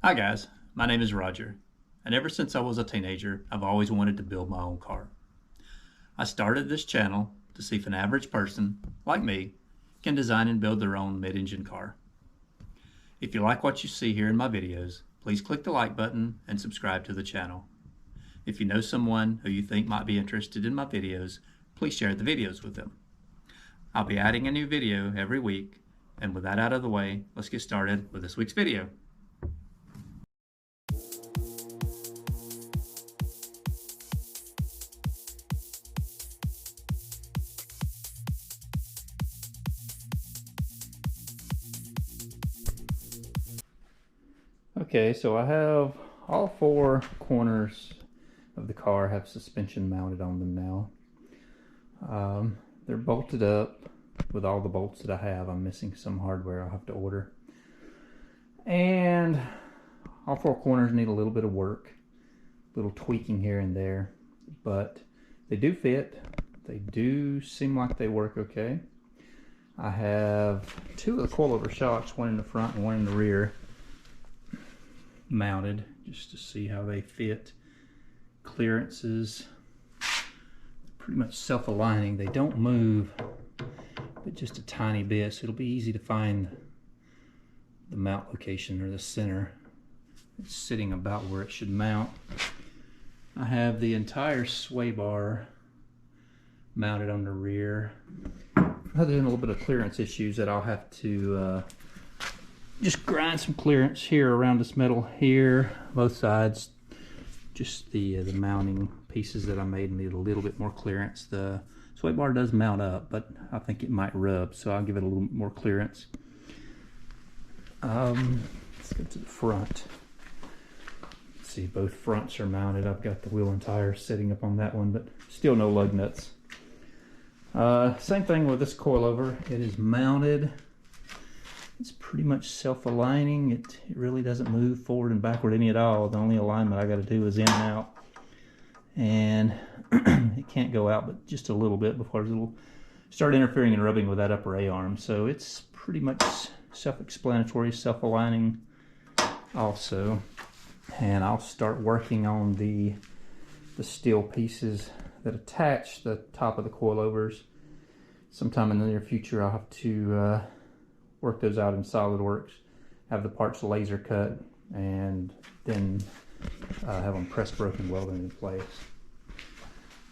Hi guys, my name is Roger, and ever since I was a teenager, I've always wanted to build my own car. I started this channel to see if an average person, like me, can design and build their own mid-engine car. If you like what you see here in my videos, please click the like button and subscribe to the channel. If you know someone who you think might be interested in my videos, please share the videos with them. I'll be adding a new video every week, and with that out of the way, let's get started with this week's video. Okay, so I have all four corners of the car have suspension mounted on them now. They're bolted up with all the bolts that I have. I'm missing some hardware I'll have to order. And all four corners need a little bit of work, a little tweaking here and there, but they do fit. They do seem like they work okay. I have two of the coilover shocks, one in the front and one in the rear, mounted just to see how they fit. Clearances pretty much self-aligning. They don't move but just a tiny bit, so it'll be easy to find the mount location or the center. It's sitting about where it should mount. I have the entire sway bar mounted on the rear. Other than a little bit of clearance issues that I'll have to just grind some clearance here around this metal here, both sides. Just the mounting pieces that I made need a little bit more clearance. The sway bar does mount up, but I think it might rub, so I'll give it a little more clearance. Let's go to the front. Let's see, both fronts are mounted. I've got the wheel and tires sitting up on that one, but still no lug nuts. Same thing with this coilover. It is mounted. It's pretty much self-aligning. It really doesn't move forward and backward any at all. The only alignment I got to do is in and out. And it can't go out but just a little bit before it'll start interfering and rubbing with that upper A-arm. So it's pretty much self-explanatory, self-aligning also. And I'll start working on the steel pieces that attach the top of the coilovers. Sometime in the near future I'll have to work those out in SolidWorks, have the parts laser cut, and then have them press broken welded in place.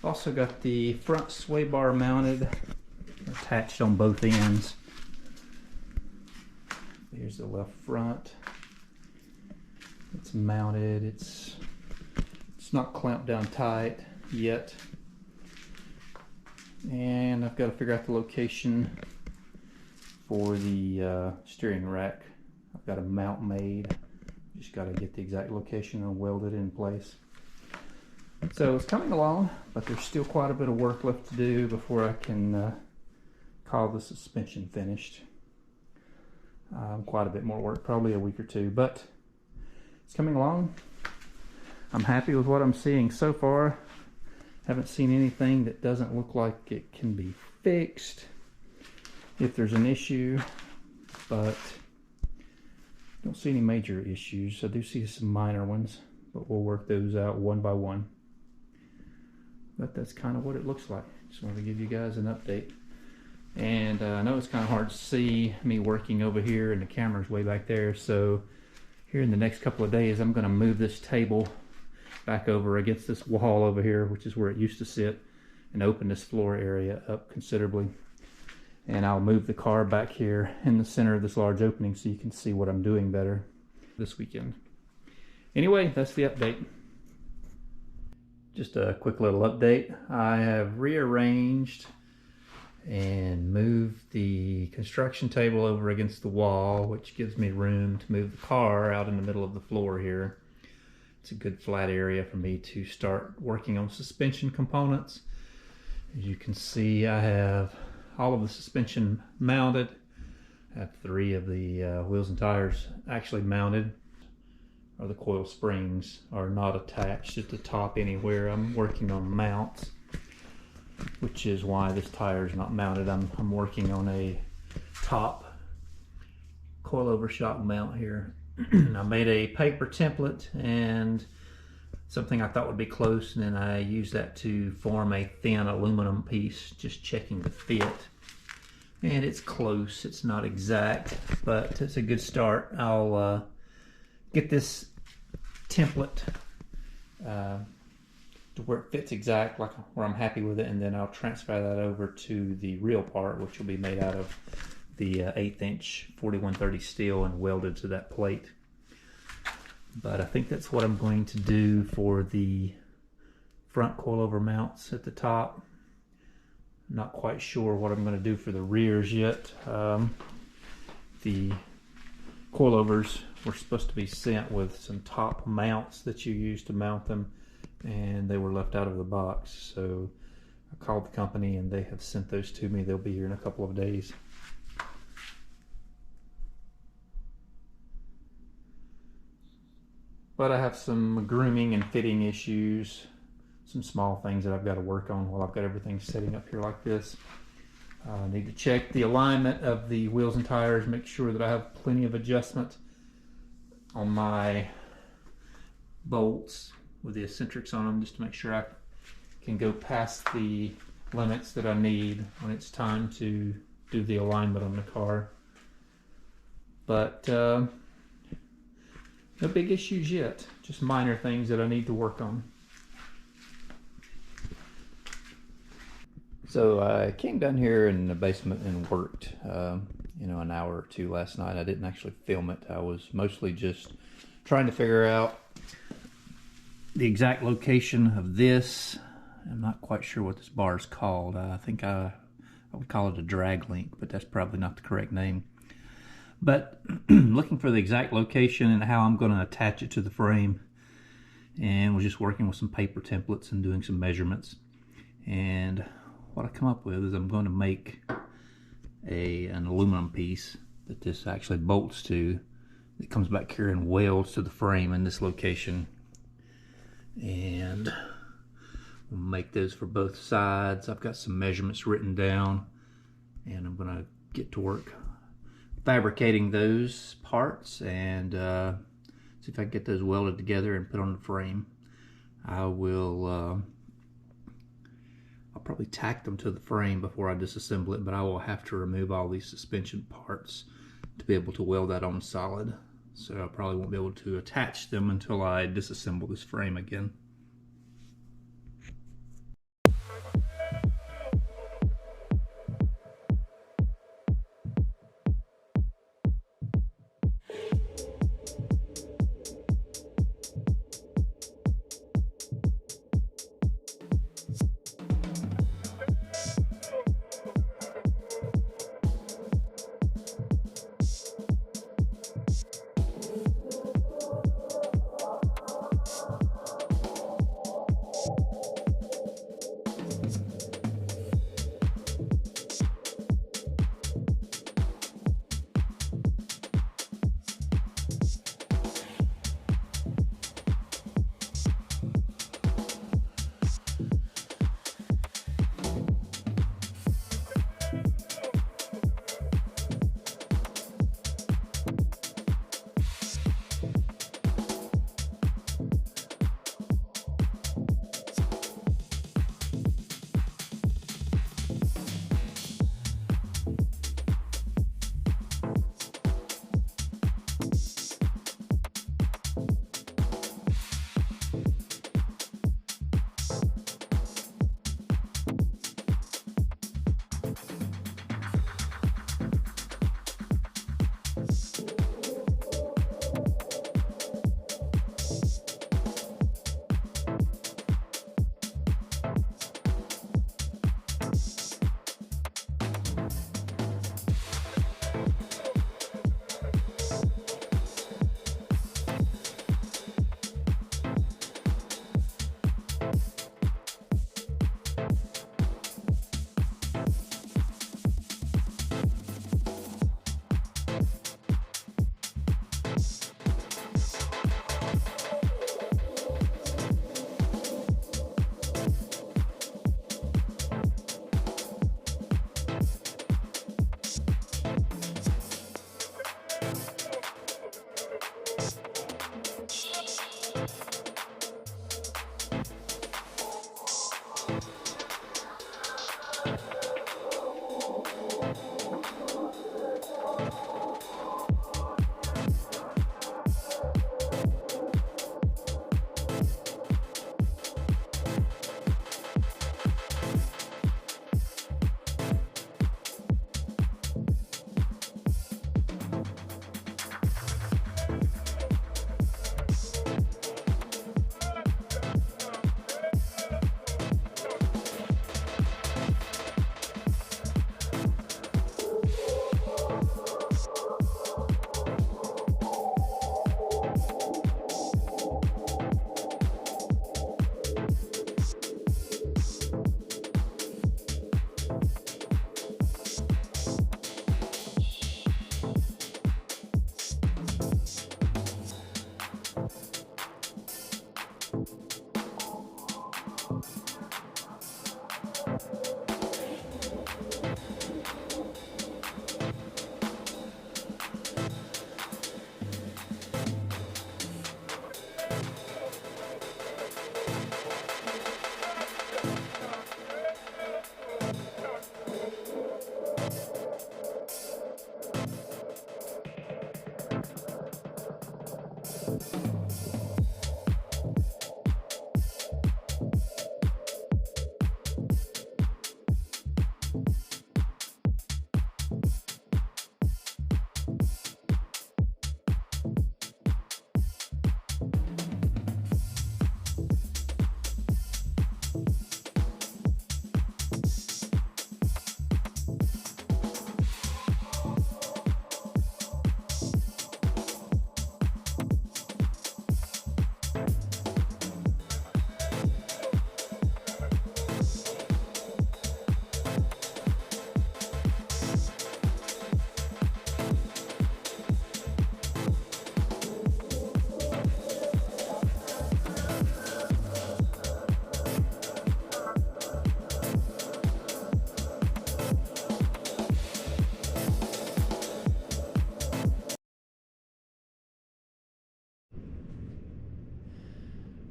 Also got the front sway bar mounted, attached on both ends. Here's the left front. It's mounted. It's not clamped down tight yet. And I've got to figure out the location for the steering rack. I've got a mount made. Just got to get the exact location and weld it in place. So it's coming along, but there's still quite a bit of work left to do before I can call the suspension finished. Quite a bit more work, probably a week or two, but it's coming along. I'm happy with what I'm seeing so far. Haven't seen anything that doesn't look like it can be fixed if there's an issue, but don't see any major issues. I do see some minor ones, but we'll work those out one by one. But that's kind of what it looks like. Just wanted to give you guys an update. And I know it's kind of hard to see me working over here and the camera's way back there, so here in the next couple of days I'm going to move this table back over against this wall over here, which is where it used to sit, and open this floor area up considerably. And I'll move the car back here in the center of this large opening so you can see what I'm doing better this weekend. Anyway, that's the update. Just a quick little update. I have rearranged and moved the construction table over against the wall, which gives me room to move the car out in the middle of the floor here. It's a good flat area for me to start working on suspension components. As you can see, I have all of the suspension mounted. I have 3 of the wheels and tires actually mounted. Or the coil springs are not attached at the top anywhere. I'm working on mounts, which is why this tire is not mounted. I'm working on a top coilover shock mount here I made a paper template and something I thought would be close, and then I used that to form a thin aluminum piece, just checking the fit. And it's close, it's not exact, but it's a good start. I'll get this template to where it fits exact, like where I'm happy with it, and then I'll transfer that over to the real part, which will be made out of the 1/8 inch 4130 steel and welded to that plate. But I think that's what I'm going to do for the front coilover mounts at the top. Not quite sure what I'm going to do for the rears yet. The coilovers were supposed to be sent with some top mounts that you use to mount them, and they were left out of the box. So I called the company and they have sent those to me. They'll be here in a couple of days. But I have some grooming and fitting issues, some small things that I've got to work on while I've got everything setting up here like this. I need to check the alignment of the wheels and tires, make sure that I have plenty of adjustment on my bolts with the eccentrics on them, just to make sure I can go past the limits that I need when it's time to do the alignment on the car. But no big issues yet, just minor things that I need to work on. So I came down here in the basement and worked, an hour or two last night. I didn't actually film it. I was mostly just trying to figure out the exact location of this. I'm not quite sure what this bar is called. I think I would call it a drag link, but that's probably not the correct name. But looking for the exact location and how I'm going to attach it to the frame, and was just working with some paper templates and doing some measurements. And what I come up with is I'm going to make an aluminum piece that this actually bolts to. It comes back here and welds to the frame in this location. And we'll make those for both sides. I've got some measurements written down, and I'm going to get to work fabricating those parts and see if I can get those welded together and put on the frame. I'll probably tack them to the frame before I disassemble it, but I will have to remove all these suspension parts to be able to weld that on solid. So I probably won't be able to attach them until I disassemble this frame again.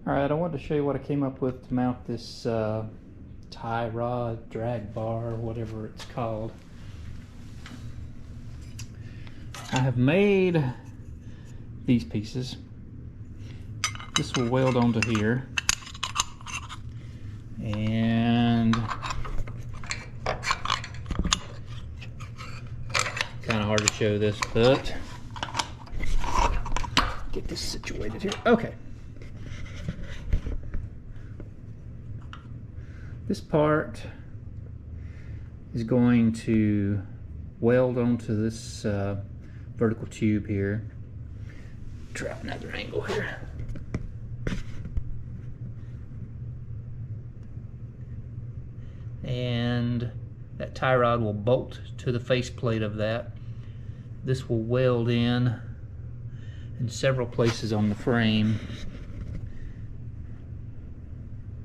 Alright, I wanted to show you what I came up with to mount this tie rod, drag bar, whatever it's called. I have made these pieces. This will weld onto here. And kind of hard to show this, but get this situated here. Okay. This part is going to weld onto this vertical tube here. Try another angle here. And that tie rod will bolt to the faceplate of that. This will weld in several places on the frame,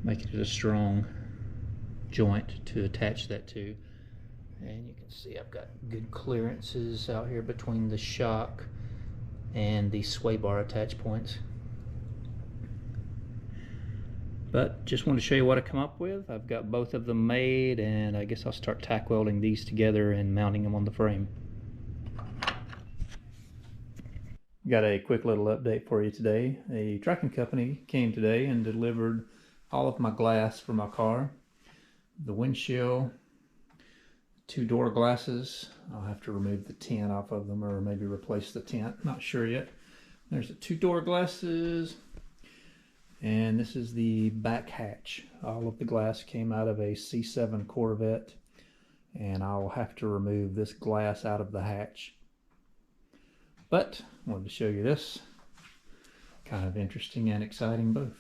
making it a strong joint to attach that to. And you can see I've got good clearances out here between the shock and the sway bar attach points. But just want to show you what I come up with. I've got both of them made, and I guess I'll start tack welding these together and mounting them on the frame. Got a quick little update for you today. A trucking company came today and delivered all of my glass for my car. The windshield, 2 door glasses. I'll have to remove the tint off of them or maybe replace the tint. Not sure yet. There's the 2 door glasses. And this is the back hatch. All of the glass came out of a C7 Corvette. And I'll have to remove this glass out of the hatch. But I wanted to show you this. Kind of interesting and exciting both.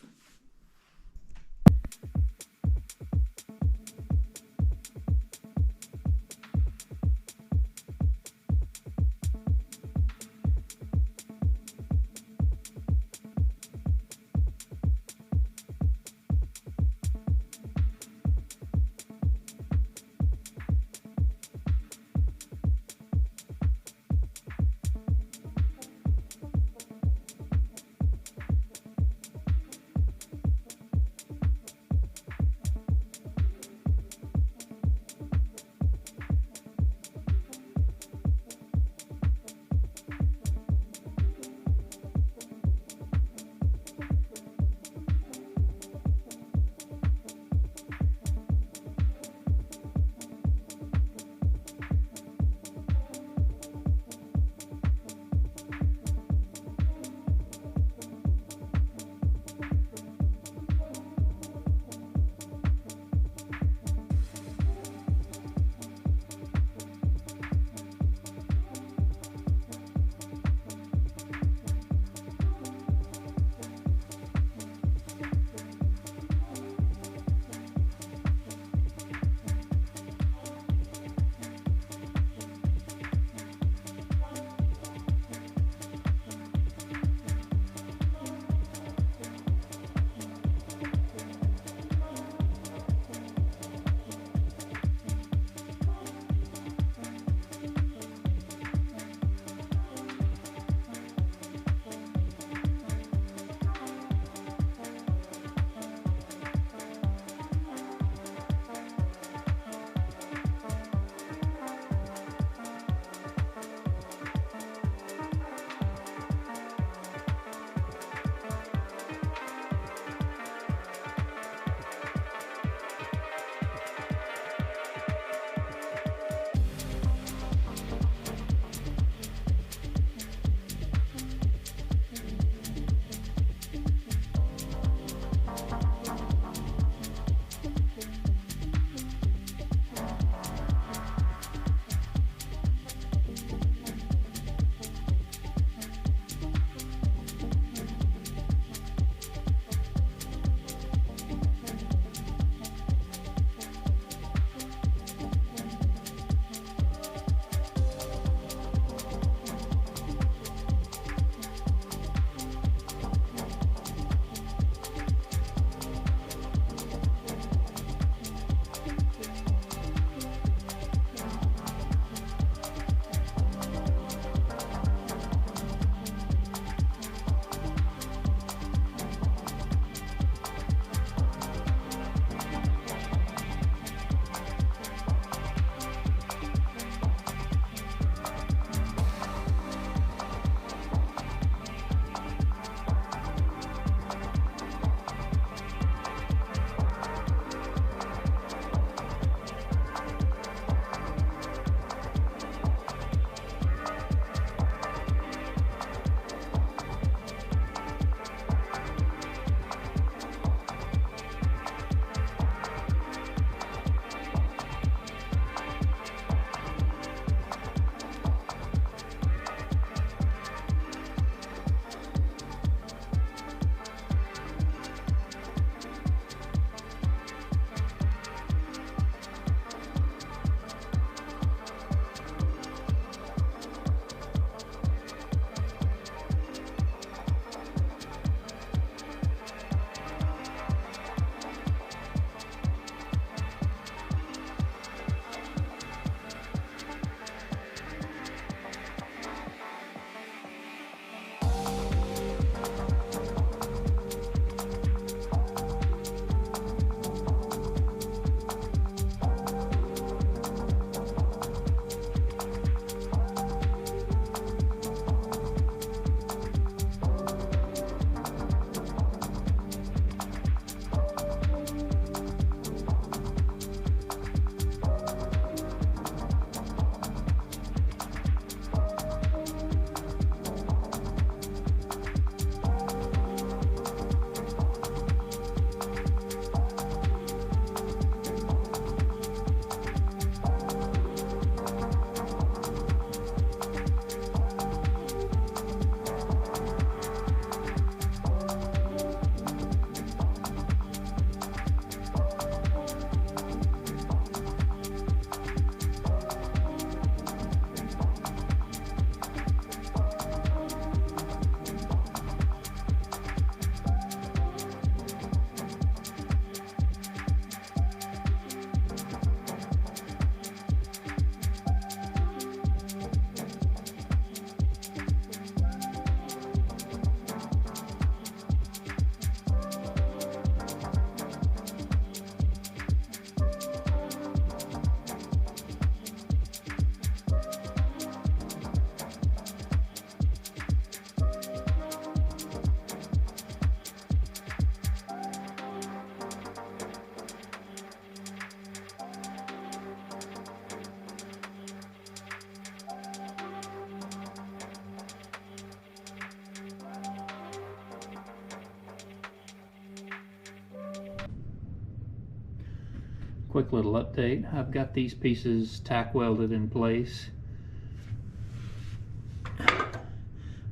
quick little update. I've got these pieces tack welded in place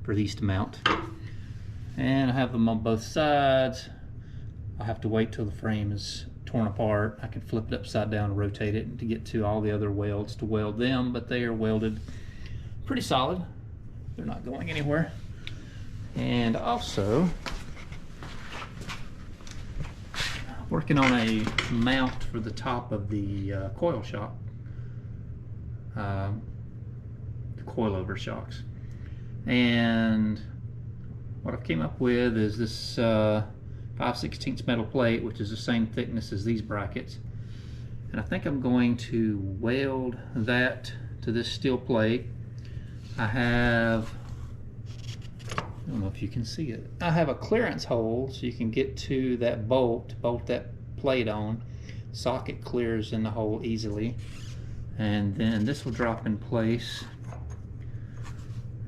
for these to mount, and I have them on both sides. I'll have to wait till the frame is torn apart. I can flip it upside down and rotate it to get to all the other welds to weld them, but they are welded pretty solid. They're not going anywhere. And also working on a mount for the top of the coil shock, the coilover shocks. And what I've came up with is this 5/16 metal plate, which is the same thickness as these brackets. And I think I'm going to weld that to this steel plate. I don't know if you can see it. I have a clearance hole so you can get to that bolt that plate on. Socket clears in the hole easily. And then this will drop in place.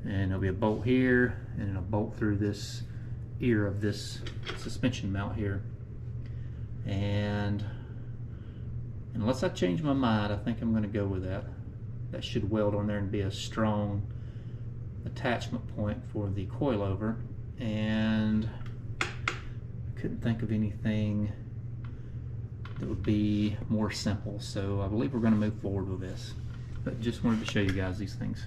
And there'll be a bolt here and a bolt through this ear of this suspension mount here. And unless I change my mind, I think I'm going to go with that. That should weld on there and be a strong attachment point for the coilover. And I couldn't think of anything that would be more simple, so I believe we're going to move forward with this. But just wanted to show you guys these things.